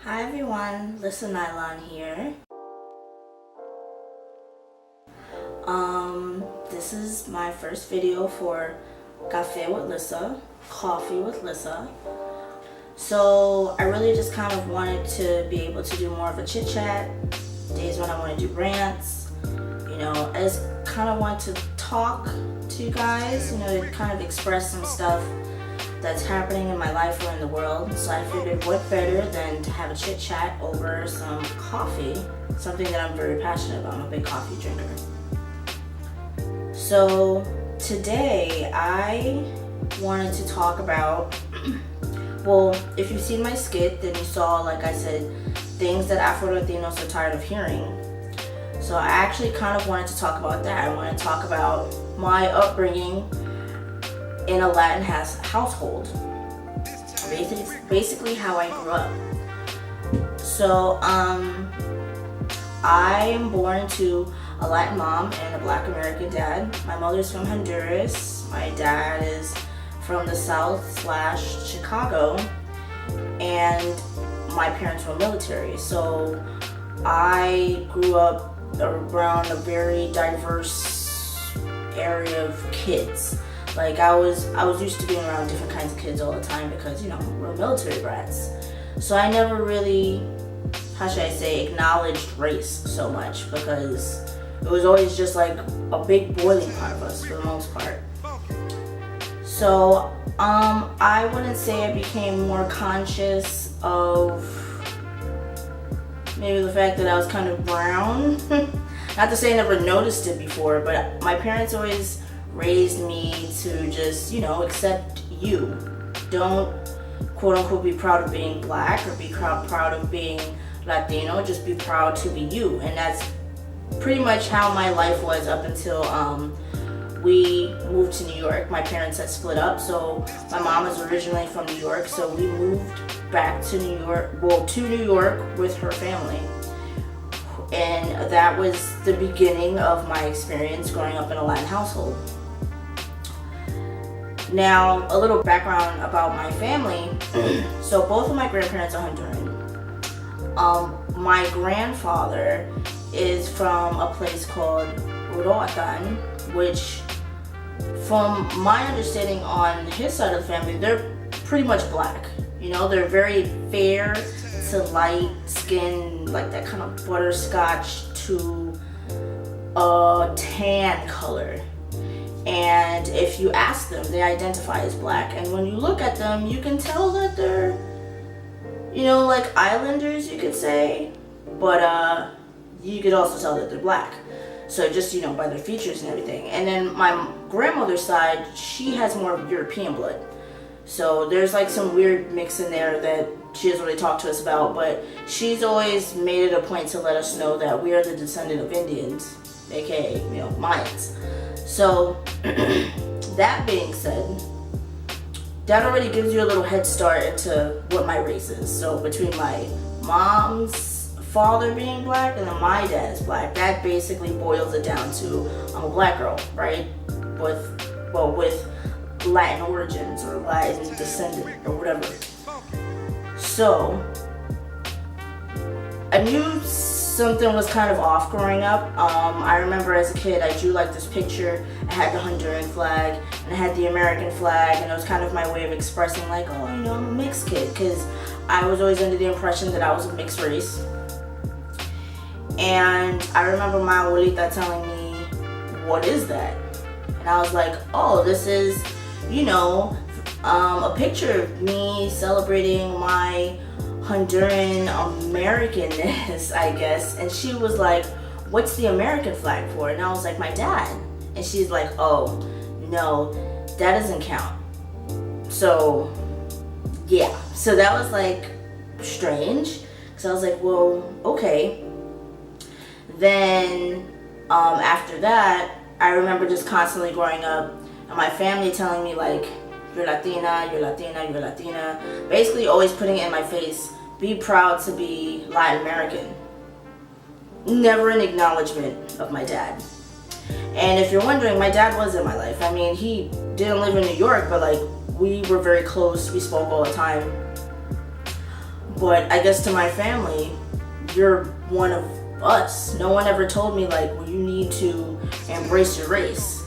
Hi everyone, tolissanylon here. This is my first video for Cafe with Lissa, Coffee with Lissa. So I really just kind of wanted to be able to do more of a chit chat, days when I want to do rants. I just kind of want to talk to you guys, to kind of express some stuff that's happening in my life or in the world. So I figured what better than to have a chit chat over some coffee, something that I'm very passionate about. I'm a big coffee drinker. So today I wanted to talk about, well, if you've seen my skit, then you saw, like I said, things that Afro-Latinos are tired of hearing. So I actually kind of wanted to talk about that. I want to talk about my upbringing in a Latin household, basically how I grew up. So I am born to a Latin mom and a Black American dad. My mother's from Honduras. My dad is from the South/Chicago, and my parents were military. So I grew up around a very diverse area of kids. Like I was used to being around different kinds of kids all the time because, we're military brats. So I never really, how should I say, acknowledged race so much because it was always just like a big boiling pot of us for the most part. So I wouldn't say I became more conscious of maybe the fact that I was kind of brown. Not to say I never noticed it before, but my parents always raised me to just, accept you. Don't quote unquote be proud of being Black or be proud of being Latino, just be proud to be you. And that's pretty much how my life was up until we moved to New York. My parents had split up, so my mom is originally from New York, so we moved back to New York with her family. And that was the beginning of my experience growing up in a Latin household. Now, a little background about my family. So both of my grandparents are Honduran. My grandfather is from a place called Roatan, which from my understanding on his side of the family, they're pretty much Black. They're very fair to light skin, like that kind of butterscotch to a tan color. And if you ask them, they identify as Black. And when you look at them, you can tell that they're, like islanders, you could say. But you could also tell that they're Black. So just, by their features and everything. And then my grandmother's side, she has more of European blood. So there's like some weird mix in there that she doesn't really talk to us about. But she's always made it a point to let us know that we are the descendant of Indians, aka, Mayans. So that being said, that already gives you a little head start into what my race is. So between my mom's father being Black and then my dad's Black, that basically boils it down to I'm a Black girl, right? With Latin origins or Latin descendant or whatever. So I knew something was kind of off growing up. I remember as a kid I drew like this picture. I had the Honduran flag and I had the American flag, and it was kind of my way of expressing like, oh, I'm a mixed kid, because I was always under the impression that I was a mixed race. And I remember my abuelita telling me, what is that? And I was like, oh, this is, a picture of me celebrating my Honduran Americanness, I guess. And she was like, what's the American flag for? And I was like, my dad. And she's like, oh, no, that doesn't count. So, yeah. So that was like strange. So I was like, well, okay. Then after that, I remember just constantly growing up and my family telling me like, you're Latina, you're Latina, you're Latina. Basically always putting it in my face, be proud to be Latin American. Never an acknowledgement of my dad. And if you're wondering, my dad was in my life. I mean, he didn't live in New York, but like we were very close. We spoke all the time. But I guess to my family, you're one of us. No one ever told me like, well, you need to embrace your race.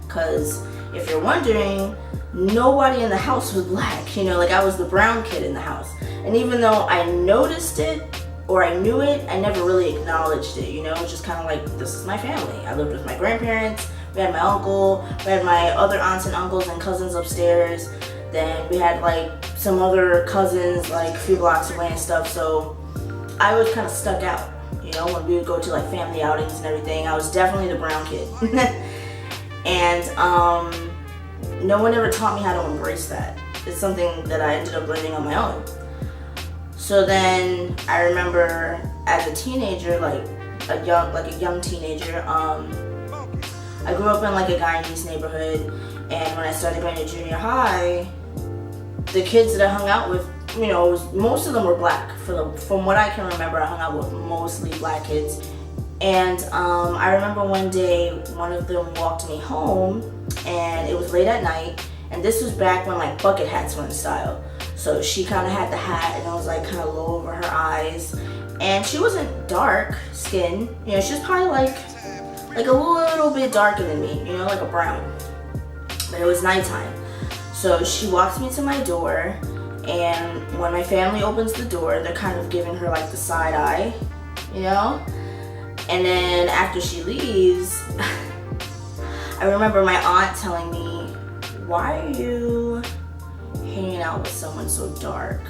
Because if you're wondering, nobody in the house was black. You know, like I was the brown kid in the house. And even though I noticed it or I knew it, I never really acknowledged it. You know, just kind of like, this is my family. I lived with my grandparents. We had my uncle. We had my other aunts and uncles and cousins upstairs. Then we had like some other cousins like a few blocks away and stuff. So I was kind of stuck out. You know, when we would go to like family outings and everything, I was definitely the brown kid. And no one ever taught me how to embrace that. It's something that I ended up learning on my own. So then I remember as a teenager, like a young teenager, I grew up in like a Guyanese neighborhood, and when I started going to junior high, the kids that I hung out with, you know, most of them were black. From what I can remember, I hung out with mostly black kids. And I remember one day, one of them walked me home, and it was late at night, and this was back when like bucket hats were in style. So she kind of had the hat, and it was like kind of low over her eyes, and she wasn't dark skinned, you know, she was probably like a little bit darker than me, you know, like a brown. But it was nighttime. So she walks me to my door, and when my family opens the door, they're kind of giving her like the side eye, you know? And then after she leaves, I remember my aunt telling me, why are you hanging out with someone so dark?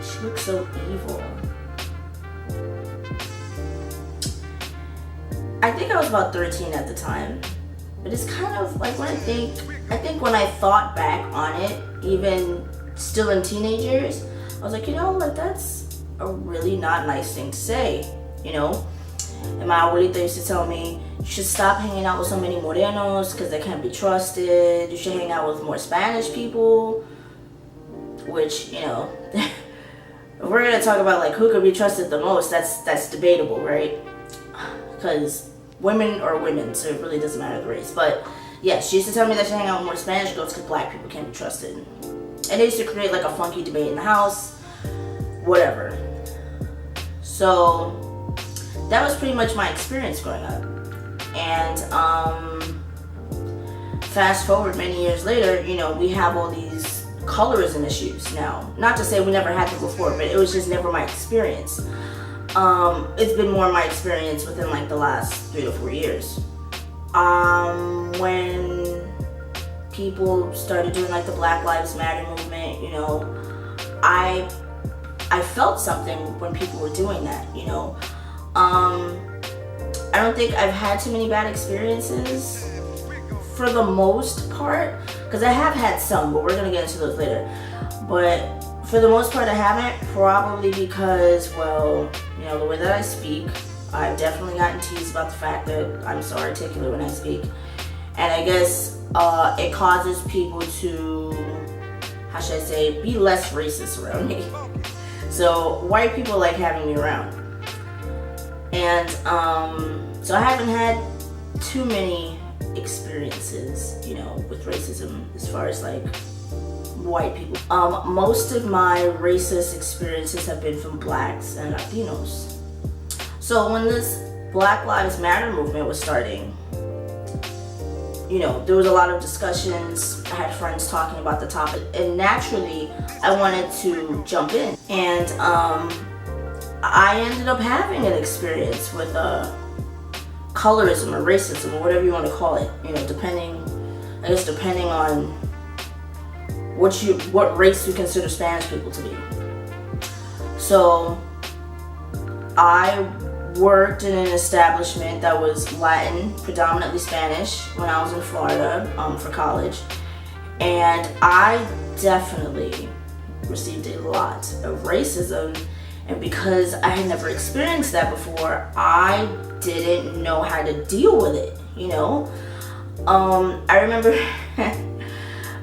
She looks so evil. I think I was about 13 at the time. But it's kind of like I think when I thought back on it, even still in teenagers, I was like, you know, like that's a really not nice thing to say, you know? And my abuelita used to tell me, you should stop hanging out with so many morenos because they can't be trusted. You should hang out with more Spanish people, which, you know, if we're gonna talk about like who could be trusted the most, that's debatable, right? Because women are women, so it really doesn't matter the race. But yeah, she used to tell me that she hang out with more Spanish girls because black people can't be trusted. And they used to create like a funky debate in the house, whatever. So that was pretty much my experience growing up. And fast forward many years later, you know, we have all these colorism issues now. Not to say we never had them before, but it was just never my experience. It's been more my experience within like the last 3 to 4 years. When people started doing like the Black Lives Matter movement, you know, I felt something when people were doing that, you know. I don't think I've had too many bad experiences for the most part, because I have had some, but we're gonna get into those later. But for the most part, I haven't, probably because, well, you know, the way that I speak, I've definitely gotten teased about the fact that I'm so articulate when I speak. And I guess it causes people to, how should I say, be less racist around me. So white people like having me around. And so I haven't had too many experiences, you know, with racism as far as like white people. Most of my racist experiences have been from blacks and Latinos. So when this Black Lives Matter movement was starting, you know, there was a lot of discussions. I had friends talking about the topic, and naturally I wanted to jump in. And I ended up having an experience with colorism or racism or whatever you want to call it, you know, depending on what race you consider Spanish people to be. So I worked in an establishment that was Latin, predominantly Spanish, when I was in Florida for college, and I definitely received a lot of racism. And because I had never experienced that before, I didn't know how to deal with it, you know? I remember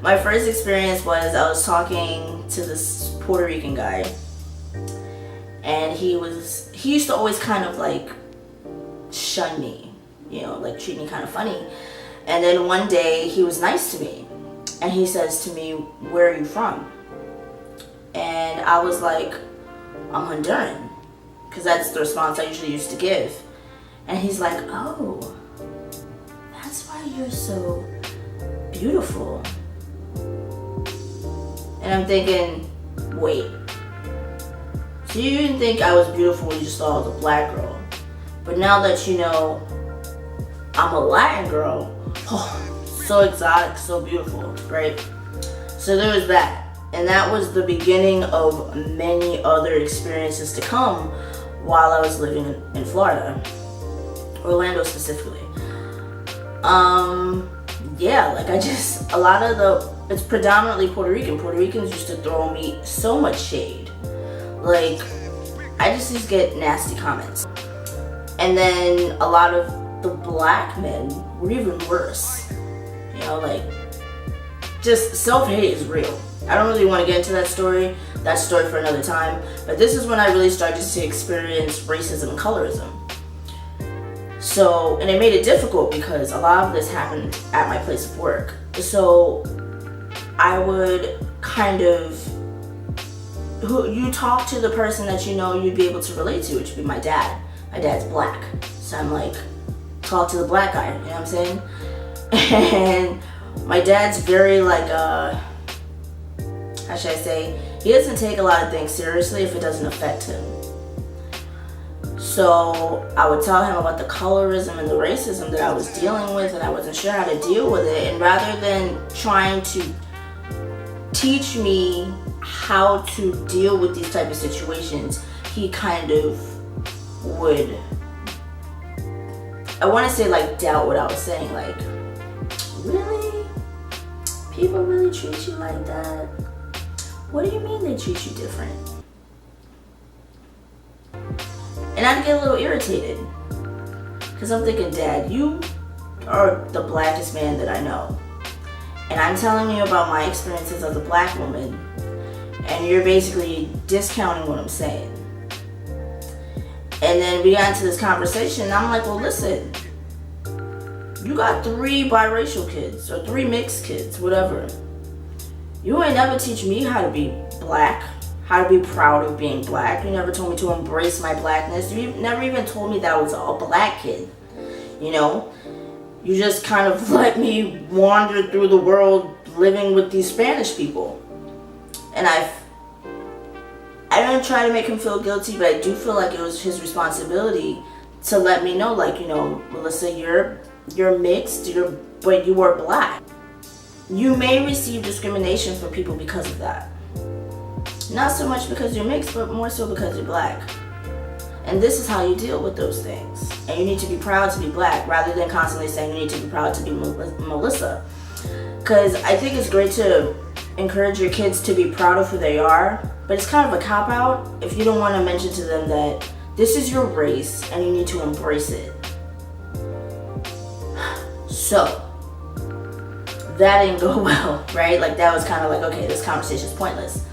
my first experience was I was talking to this Puerto Rican guy, and he used to always kind of like shun me, you know, like treat me kind of funny. And then one day he was nice to me, and he says to me, "Where are you from?" And I was like, I'm Honduran. Because that's the response I usually used to give. And he's like, oh, that's why you're so beautiful. And I'm thinking, wait. So you didn't think I was beautiful when you just saw I was a black girl. But now that you know I'm a Latin girl, oh, so exotic, so beautiful, right? So there was that. And that was the beginning of many other experiences to come while I was living in Florida. Orlando specifically. Yeah, like it's predominantly Puerto Rican. Puerto Ricans used to throw me so much shade. Like, I just used to get nasty comments. And then a lot of the black men were even worse. You know, like, just self-hate is real. I don't really want to get into that story for another time, but this is when I really started to experience racism and colorism. So, and it made it difficult because a lot of this happened at my place of work. So I would kind of, you talk to the person that you know you'd be able to relate to, which would be my dad. My dad's black. So I'm like, talk to the black guy, you know what I'm saying? And my dad's very like, how should I say, he doesn't take a lot of things seriously if it doesn't affect him. So I would tell him about the colorism and the racism that I was dealing with, and I wasn't sure how to deal with it. And rather than trying to teach me how to deal with these type of situations, he kind of would, I want to say like doubt what I was saying, like, really? People really treat you like that? What do you mean they treat you different? And I'd get a little irritated. Because I'm thinking, Dad, you are the blackest man that I know. And I'm telling you about my experiences as a black woman. And you're basically discounting what I'm saying. And then we got into this conversation, and I'm like, well, listen. You got 3 biracial kids, or 3 mixed kids, whatever. You ain't never teach me how to be black, how to be proud of being black. You never told me to embrace my blackness. You never even told me that I was a black kid, you know? You just kind of let me wander through the world living with these Spanish people. And I don't try to make him feel guilty, but I do feel like it was his responsibility to let me know, like, you know, Melissa, you're mixed, but you are black. You may receive discrimination from people because of that. Not so much because you're mixed, but more so because you're black. And this is how you deal with those things. And you need to be proud to be black, rather than constantly saying you need to be proud to be Melissa. Because I think it's great to encourage your kids to be proud of who they are, but it's kind of a cop-out if you don't want to mention to them that this is your race and you need to embrace it. So, that didn't go well, right? Like, that was kind of like, okay, this conversation is pointless.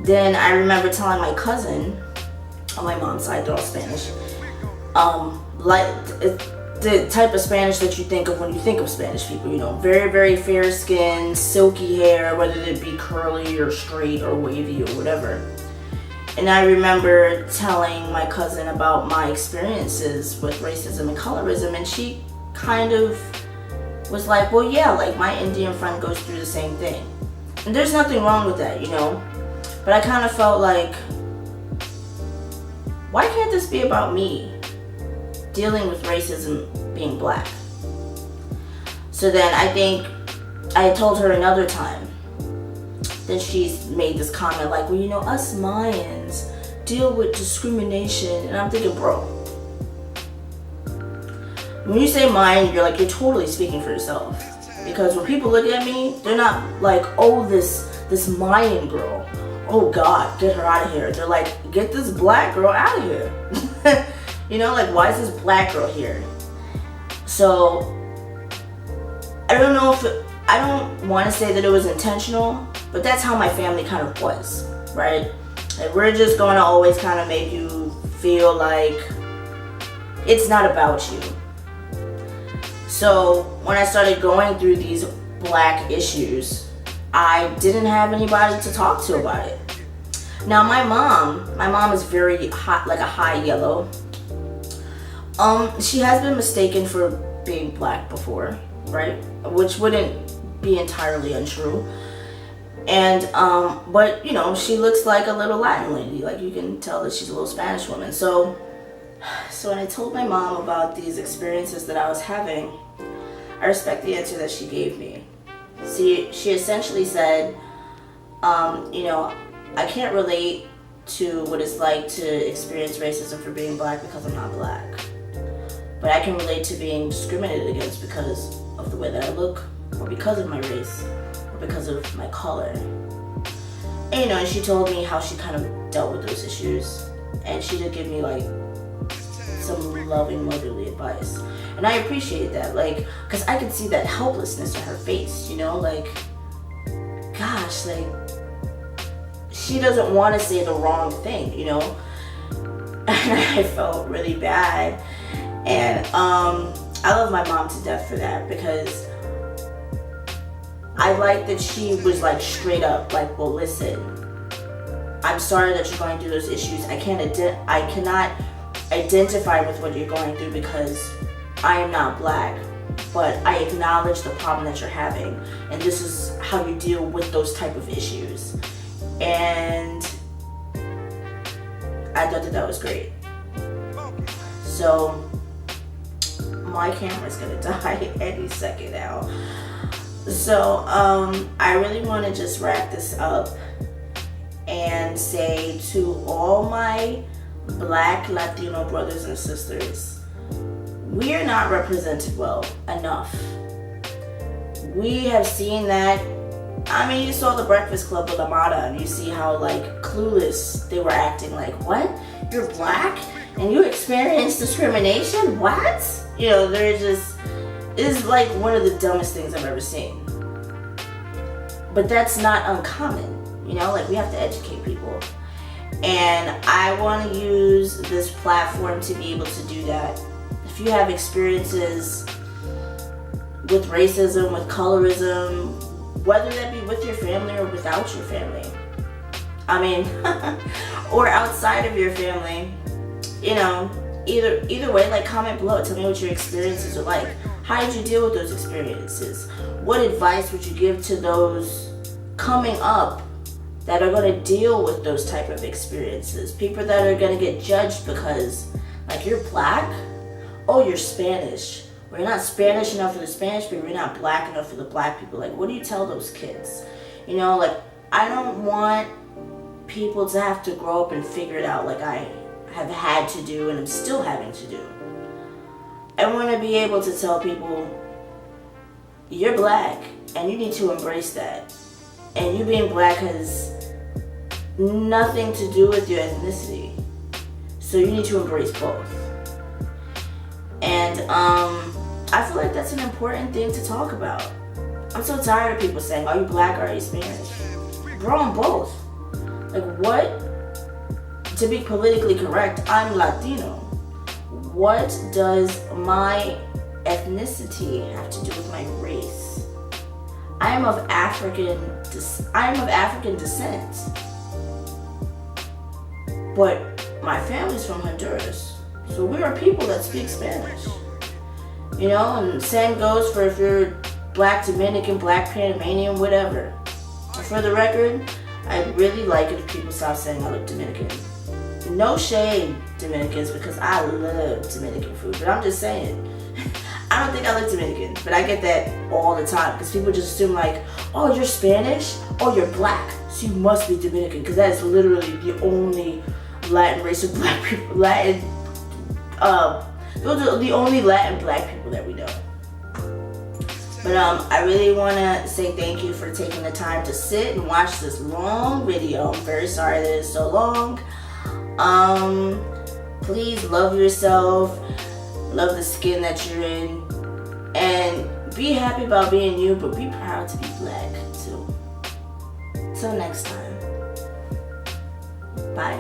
Then I remember telling my cousin, on my mom's side, they're all Spanish, like the type of Spanish that you think of when you think of Spanish people, you know, very, very fair skin, silky hair, whether it be curly or straight or wavy or whatever. And I remember telling my cousin about my experiences with racism and colorism, and she kind of was like, well, yeah, like my Indian friend goes through the same thing. And there's nothing wrong with that, you know? But I kind of felt like, why can't this be about me dealing with racism being black? So then I think I told her another time. Then she's made this comment like, well, you know, us Mayans deal with discrimination. And I'm thinking, bro, when you say Mayan, you're totally speaking for yourself. Because when people look at me, they're not like, oh, this Mayan girl, oh God, get her out of here. They're like, get this black girl out of here. You know, like, why is this black girl here? So, I don't know if I don't want to say that it was intentional, but that's how my family kind of was, right? Like, we're just going to always kind of make you feel like it's not about you. So, when I started going through these black issues, I didn't have anybody to talk to about it. Now my mom is very hot, like a high yellow. She has been mistaken for being black before, right? Which wouldn't be entirely untrue. And but you know, she looks like a little Latin lady. Like, you can tell that she's a little Spanish woman. So when I told my mom about these experiences that I was having, I respect the answer that she gave me. See, she essentially said, you know, I can't relate to what it's like to experience racism for being black because I'm not black. But I can relate to being discriminated against because of the way that I look, or because of my race, or because of my color. And, you know, and she told me how she kind of dealt with those issues. And she did give me, like, some loving, motherly advice. And I appreciate that, like, because I could see that helplessness on her face, you know, like, gosh, like, she doesn't want to say the wrong thing, you know. And I felt really bad. And I love my mom to death for that, because I like that she was like straight up, like, well, listen, I'm sorry that you're going through those issues. I cannot identify with what you're going through because I am not black, but I acknowledge the problem that you're having, and this is how you deal with those type of issues. And I thought that was great. So my camera's gonna die any second now. So I really want to just wrap this up and say to all my Black Latino brothers and sisters, we are not represented well enough. We have seen that. I mean, you saw the Breakfast Club with Amada, and you see how, like, clueless they were acting. Like, what? You're black and you experienced discrimination? What? You know, they're just, it's like one of the dumbest things I've ever seen. But that's not uncommon, you know, like, we have to educate people. And I want to use this platform to be able to do that. If you have experiences with racism, with colorism, whether that be with your family or without your family, I mean, or outside of your family, you know, either way, like, comment below. Tell me what your experiences are like. How did you deal with those experiences? What advice would you give to those coming up that are going to deal with those type of experiences? People that are going to get judged because, like, you're black? Oh, you're Spanish. Or you're not Spanish enough for the Spanish people, you're not black enough for the black people. Like, what do you tell those kids? You know, like, I don't want people to have to grow up and figure it out like I have had to do and I'm still having to do. I want to be able to tell people, you're black and you need to embrace that. And you being black has nothing to do with your ethnicity. So you need to embrace both. And I feel like that's an important thing to talk about. I'm so tired of people saying, are you black or are you Spanish? Bro, I'm both. Like, what? To be politically correct, I'm Latino. What does my ethnicity have to do with my race? I am of African descent. But my family's from Honduras. So we are people that speak Spanish. You know, and same goes for if you're black Dominican, black Panamanian, whatever. And for the record, I'd really like it if people stop saying I look Dominican. No shade, Dominicans, because I love Dominican food. But I'm just saying, I don't think I look Dominican, but I get that all the time because people just assume, like, oh, you're Spanish? Oh, you're black, so you must be Dominican, because that is literally the only Latin race of black people. Those are the only Latin black people that we know. But I really want to say thank you for taking the time to sit and watch this long video. I'm very sorry that it's so long. Please love yourself, love the skin that you're in, and be happy about being you, but be proud to be black too. Till next time. Bye.